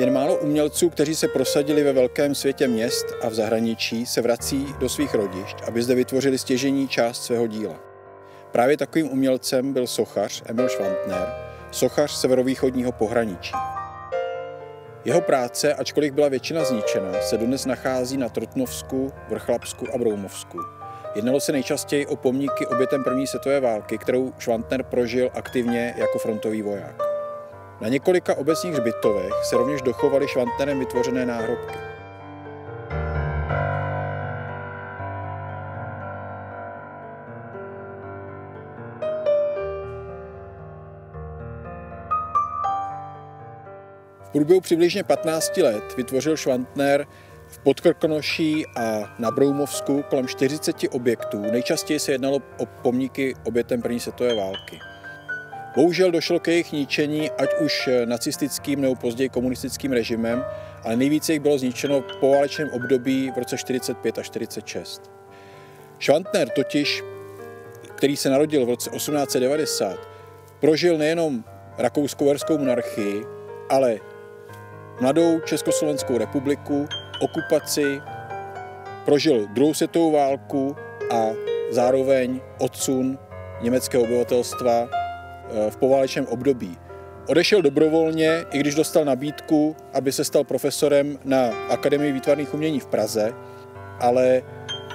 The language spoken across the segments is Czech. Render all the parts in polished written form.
Jen málo umělců, kteří se prosadili ve velkém světě měst a v zahraničí, se vrací do svých rodišť, aby zde vytvořili stěžejní část svého díla. Právě takovým umělcem byl sochař Emil Švantner, sochař severovýchodního pohraničí. Jeho práce, ačkoliv byla většina zničena, se dodnes nachází na Trutnovsku, Vrchlabsku a Broumovsku. Jednalo se nejčastěji o pomníky obětem první světové války, kterou Švantner prožil aktivně jako frontový voják. Na několika obecních hřbitovech se rovněž dochovaly Švantnerem vytvořené náhrobky. V průběhu přibližně 15 let vytvořil Švantner v Podkrkonoší a na Broumovsku kolem 40 objektů. Nejčastěji se jednalo o pomníky obětem první světové války. Bohužel došlo k jejich ničení, ať už nacistickým nebo později komunistickým režimem, ale nejvíce jich bylo zničeno v poválečném období v roce 45 a 46. Švantner totiž, který se narodil v roce 1890, prožil nejenom rakousko-uherskou monarchii, ale mladou Československou republiku, okupaci, prožil druhou světovou válku a zároveň odsun německého obyvatelstva v poválečném období. Odešel dobrovolně, i když dostal nabídku, aby se stal profesorem na Akademii výtvarných umění v Praze, ale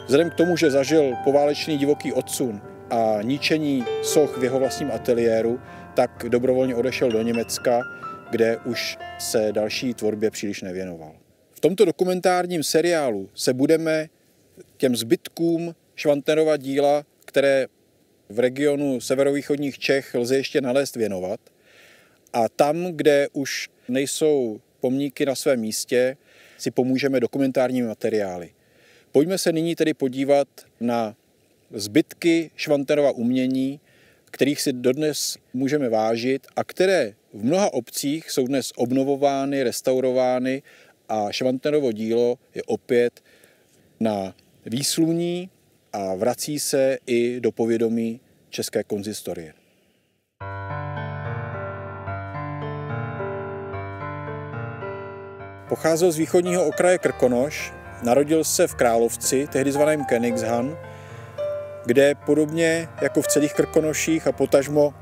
vzhledem k tomu, že zažil poválečný divoký odsun a ničení soch v jeho vlastním ateliéru, tak dobrovolně odešel do Německa, kde už se další tvorbě příliš nevěnoval. V tomto dokumentárním seriálu se budeme těm zbytkům Švantnerova díla, které v regionu severovýchodních Čech lze ještě nalézt, věnovat. A tam, kde už nejsou pomníky na svém místě, si pomůžeme dokumentárními materiály. Pojďme se nyní tedy podívat na zbytky Švantnerova umění, kterých si dodnes můžeme vážit a které v mnoha obcích jsou dnes obnovovány, restaurovány a Švantnerovo dílo je opět na výsluní a vrací se i do povědomí české konzistorie. Pocházel z východního okraje Krkonoš, narodil se v Královci, tehdy zvaném Königshan, kde podobně jako v celých Krkonoších a potažmo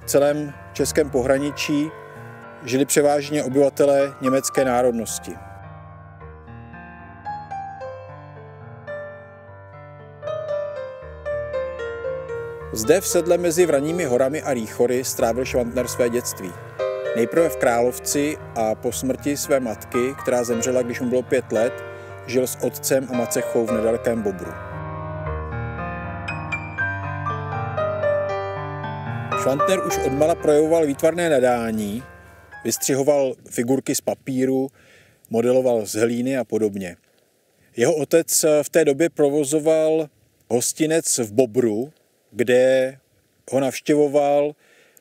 celém českém pohraničí žili převážně obyvatelé německé národnosti. Zde v sedle mezi Vraními horami a Rýchory strávil Švantner své dětství. Nejprve v Královci a po smrti své matky, která zemřela, když mu bylo 5 let, žil s otcem a macechou v nedalekém Bobru. Švantner už odmala projevoval výtvarné nadání, vystřihoval figurky z papíru, modeloval z hlíny a podobně. Jeho otec v té době provozoval hostinec v Bobru, kde ho navštěvoval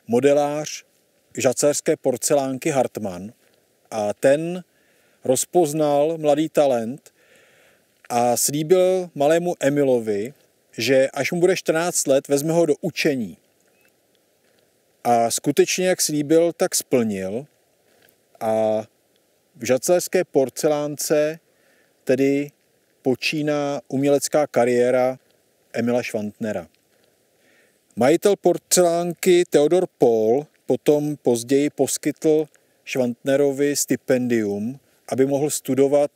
modelář žacerské porcelánky Hartmann a ten rozpoznal mladý talent a slíbil malému Emilovi, že až mu bude 14 let, vezme ho do učení. A skutečně, jak slíbil, tak splnil a v žacerské porcelánce tedy počíná umělecká kariéra Emila Švantnera. Majitel porcelánky Theodor Pohl potom později poskytl Švantnerovi stipendium, aby mohl studovat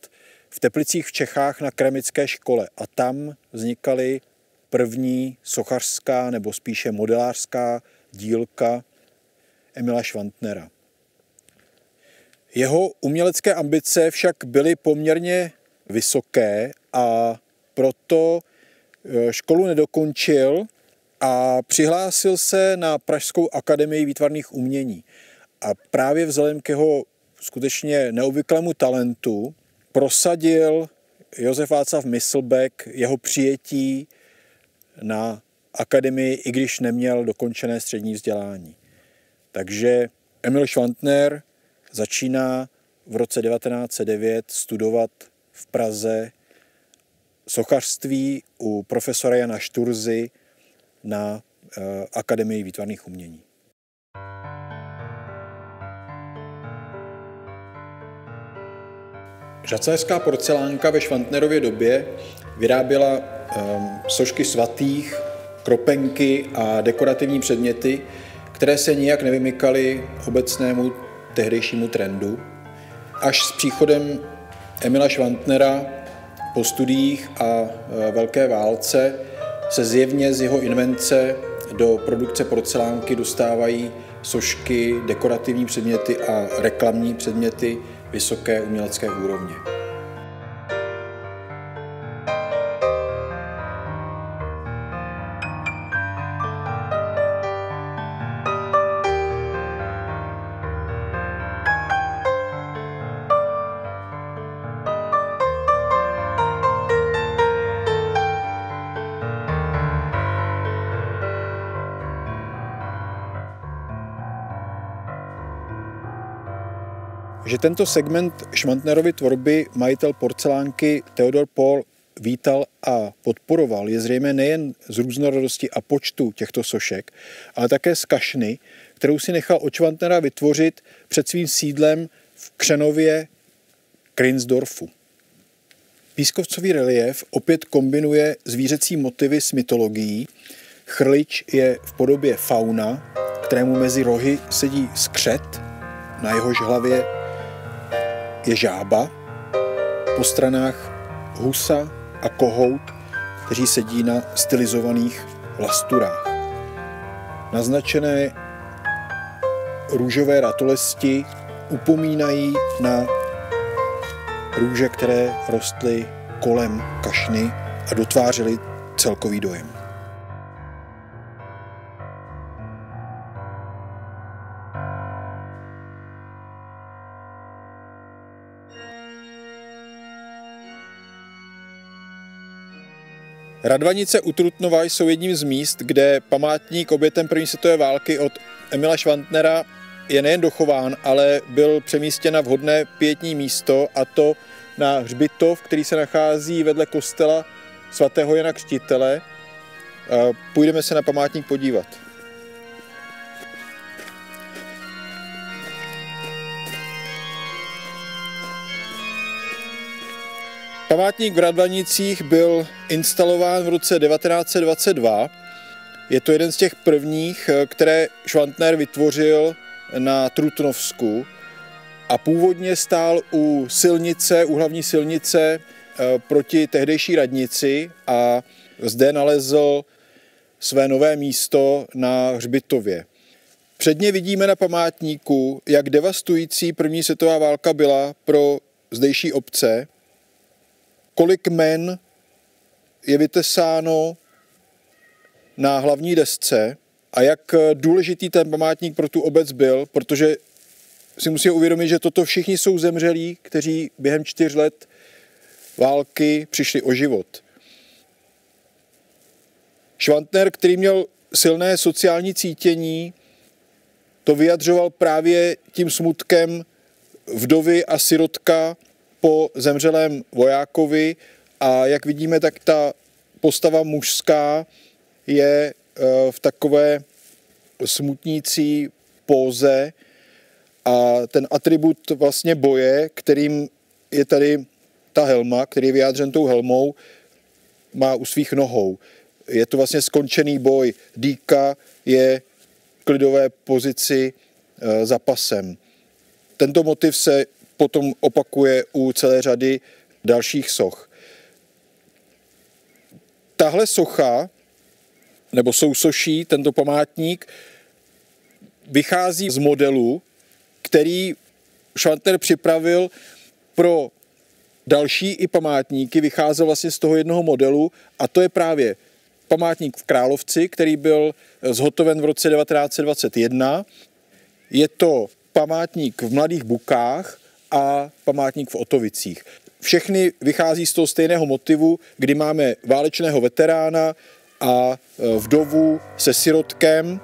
v Teplicích v Čechách na keramické škole a tam vznikaly první sochařská nebo spíše modelářská dílka Emila Švantnera. Jeho umělecké ambice však byly poměrně vysoké a proto školu nedokončil a přihlásil se na Pražskou akademii výtvarných umění. A právě vzhledem k jeho skutečně neobvyklému talentu prosadil Josef Václav Myslbek jeho přijetí na akademii, i když neměl dokončené střední vzdělání. Takže Emil Švantner začíná v roce 1909 studovat v Praze sochařství u profesora Jana Šturzy na Akademii výtvarných umění. Žacelská porcelánka ve Švantnerově době vyráběla sošky svatých, kropenky a dekorativní předměty, které se nijak nevymykaly obecnému tehdejšímu trendu. Až s příchodem Emila Švantnera po studiích a velké válce se zjevně z jeho invence do produkce porcelánky dostávají sošky, dekorativní předměty a reklamní předměty vysoké umělecké úrovně. Že tento segment Švantnerovy tvorby majitel porcelánky Theodor Pohl vítal a podporoval, je zřejmé nejen z různorodosti a počtu těchto sošek, ale také z kašny, kterou si nechal od Švantnera vytvořit před svým sídlem v Křenově Krinsdorfu. Pískovcový reliéf opět kombinuje zvířecí motivy s mytologií. Chrlič je v podobě fauna, kterému mezi rohy sedí skřet, na jehož hlavě je žába, po stranách husa a kohout, kteří sedí na stylizovaných lasturách. Naznačené růžové ratolesti upomínají na růže, které rostly kolem kašny a dotvářely celkový dojem. Radvanice u Trutnova jsou jedním z míst, kde památník obětem první světové války od Emila Švantnera je nejen dochován, ale byl přemístěn na vhodné pietní místo, a to na hřbitov, který se nachází vedle kostela svatého Jana Křtitele. Půjdeme se na památník podívat. Památník v Radvanicích byl instalován v roce 1922. Je to jeden z těch prvních, které Švantner vytvořil na Trutnovsku a původně stál u hlavní silnice proti tehdejší radnici a zde nalezl své nové místo na hřbitově. Předně vidíme na památníku, jak devastující první světová válka byla pro zdejší obce, kolik jmen je vytesáno na hlavní desce a jak důležitý ten památník pro tu obec byl, protože si musíme uvědomit, že toto všichni jsou zemřelí, kteří během 4 let války přišli o život. Švantner, který měl silné sociální cítění, to vyjadřoval právě tím smutkem vdovy a sirotka po zemřelém vojákovi, a jak vidíme, tak ta postava mužská je v takové smutnící póze a ten atribut vlastně boje, kterým je tady ta helma, který je vyjádřen tou helmou, má u svých nohou. Je to vlastně skončený boj. Dýka je v klidové pozici za pasem. Tento motiv se potom opakuje u celé řady dalších soch. Tahle socha, nebo sousoší, tento památník, vychází z modelu, který Švantner připravil pro další i památníky, vycházel vlastně z toho jednoho modelu, a to je právě památník v Královci, který byl zhotoven v roce 1921. Je to památník v Mladých Bukách a památník v Otovicích. Všechny vychází z toho stejného motivu, kdy máme válečného veterána a vdovu se sirotkem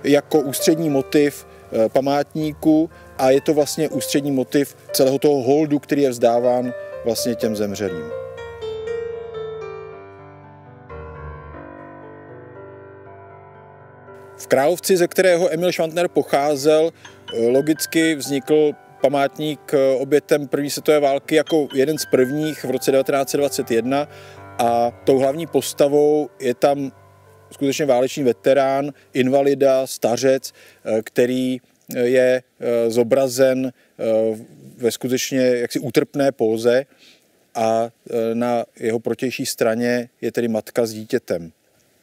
jako ústřední motiv památníku, a je to vlastně ústřední motiv celého toho holdu, který je vzdáván vlastně těm zemřelým. V Královci, ze kterého Emil Švantner pocházel, logicky vznikl památník obětem první světové války jako jeden z prvních v roce 1921 a tou hlavní postavou je tam skutečně válečný veterán, invalida, stařec, který je zobrazen ve skutečně jaksi útrpné póze a na jeho protější straně je tedy matka s dítětem.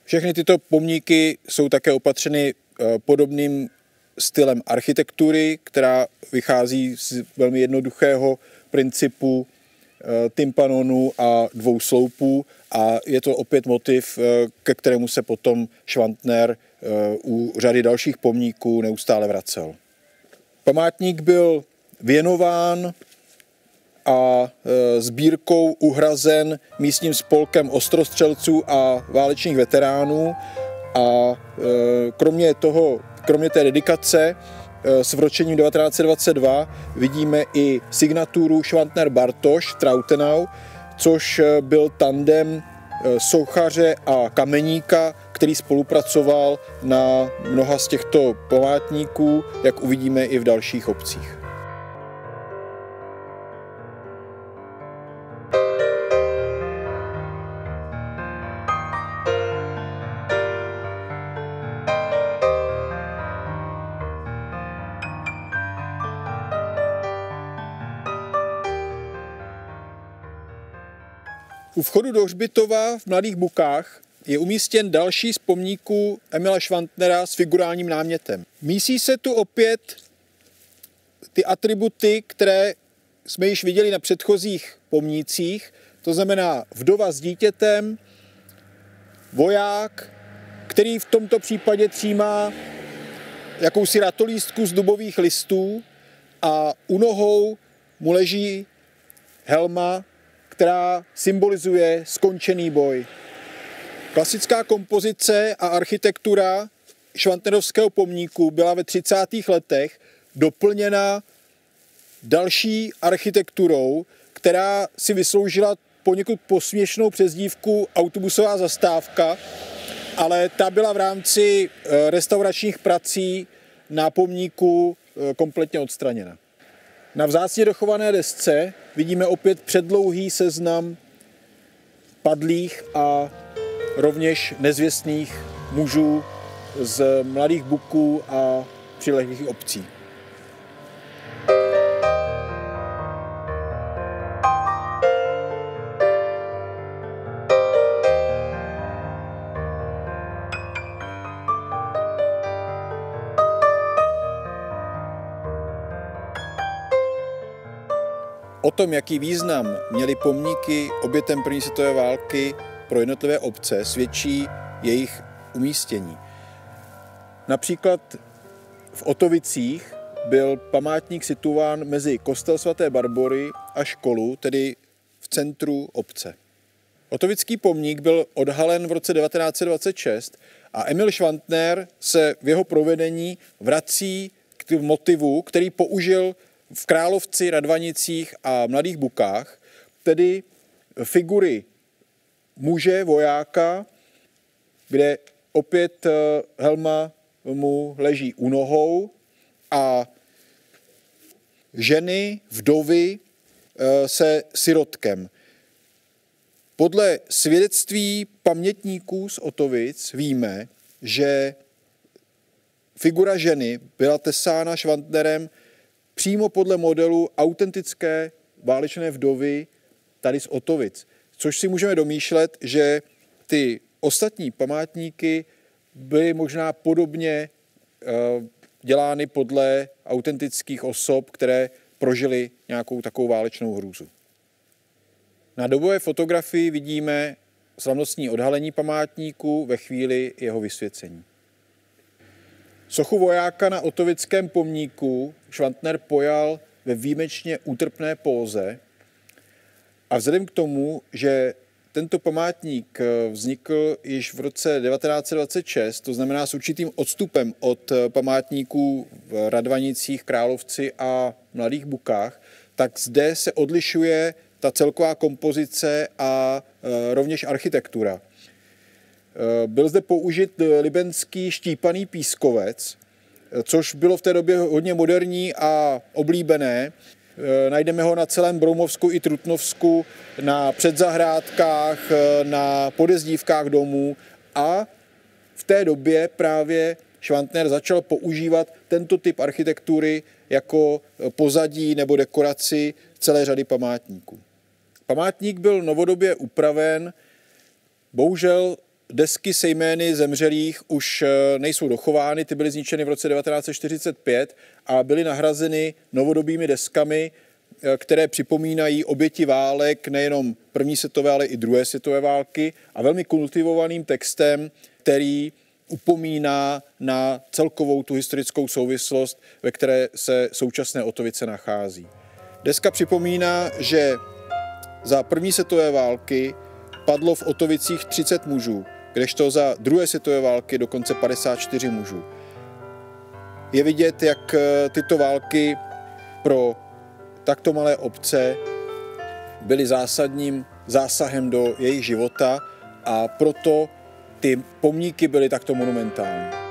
Všechny tyto pomníky jsou také opatřeny podobným stylem architektury, která vychází z velmi jednoduchého principu tympanonu a dvou sloupů a je to opět motiv, ke kterému se potom Schwantner u řady dalších pomníků neustále vracel. Památník byl věnován a sbírkou uhrazen místním spolkem ostrostřelců a válečných veteránů a kromě té dedikace s vročením 1922 vidíme i signaturu Schwantner-Bartoš Trautenau, což byl tandem sochaře a kameníka, který spolupracoval na mnoha z těchto památníků, jak uvidíme i v dalších obcích. U vchodu do hřbitova v Mladých Bukách je umístěn další z pomníků Emila Schwantnera s figurálním námětem. Mísí se tu opět ty atributy, které jsme již viděli na předchozích pomnících, to znamená vdova s dítětem, voják, který v tomto případě třímá jakousi ratolístku z dubových listů a u nohou mu leží helma, která symbolizuje skončený boj. Klasická kompozice a architektura Schwantnerovského pomníku byla ve 30. letech doplněna další architekturou, která si vysloužila poněkud posměšnou přezdívku autobusová zastávka, ale ta byla v rámci restauračních prací na pomníku kompletně odstraněna. Na vzácně dochované desce vidíme opět předlouhý seznam padlých a rovněž nezvěstných mužů z Mladých Buků a přilehlých obcí. O tom, jaký význam měly pomníky obětem první světové války pro jednotlivé obce, svědčí jejich umístění. Například v Otovicích byl památník situován mezi kostel svaté Barbory a školu, tedy v centru obce. Otovický pomník byl odhalen v roce 1926 a Emil Schwantner se v jeho provedení vrací k motivu, který použil v Královci, Radvanicích a Mladých Bukách, tedy figury muže, vojáka, kde opět helma mu leží u nohou a ženy, vdovy se sirotkem. Podle svědectví pamětníků z Otovic víme, že figura ženy byla tesána Schwantnerem přímo podle modelu autentické válečné vdovy tady z Otovic. Což si můžeme domýšlet, že ty ostatní památníky byly možná podobně dělány podle autentických osob, které prožily nějakou takovou válečnou hrůzu. Na dobové fotografii vidíme slavnostní odhalení památníku ve chvíli jeho vysvěcení. Sochu vojáka na otovickém pomníku Schwantner pojal ve výjimečně útrpné póze a vzhledem k tomu, že tento památník vznikl již v roce 1926, to znamená s určitým odstupem od památníků v Radvanicích, Královci a Mladých Bukách, tak zde se odlišuje ta celková kompozice a rovněž architektura. Byl zde použit libenský štípaný pískovec, což bylo v té době hodně moderní a oblíbené. Najdeme ho na celém Broumovsku i Trutnovsku, na předzahrádkách, na podezdívkách domů a v té době právě Švantner začal používat tento typ architektury jako pozadí nebo dekoraci celé řady památníků. Památník byl novodobě upraven, bohužel desky se jmény zemřelých už nejsou dochovány, ty byly zničeny v roce 1945 a byly nahrazeny novodobými deskami, které připomínají oběti válek, nejenom první světové, ale i druhé světové války a velmi kultivovaným textem, který upomíná na celkovou tu historickou souvislost, ve které se současné Otovice nachází. Deska připomíná, že za první světové války padlo v Otovicích 30 mužů, kdežto za druhé světové války dokonce 54 mužů. Je vidět, jak tyto války pro takto malé obce byly zásadním zásahem do jejich života a proto ty pomníky byly takto monumentální.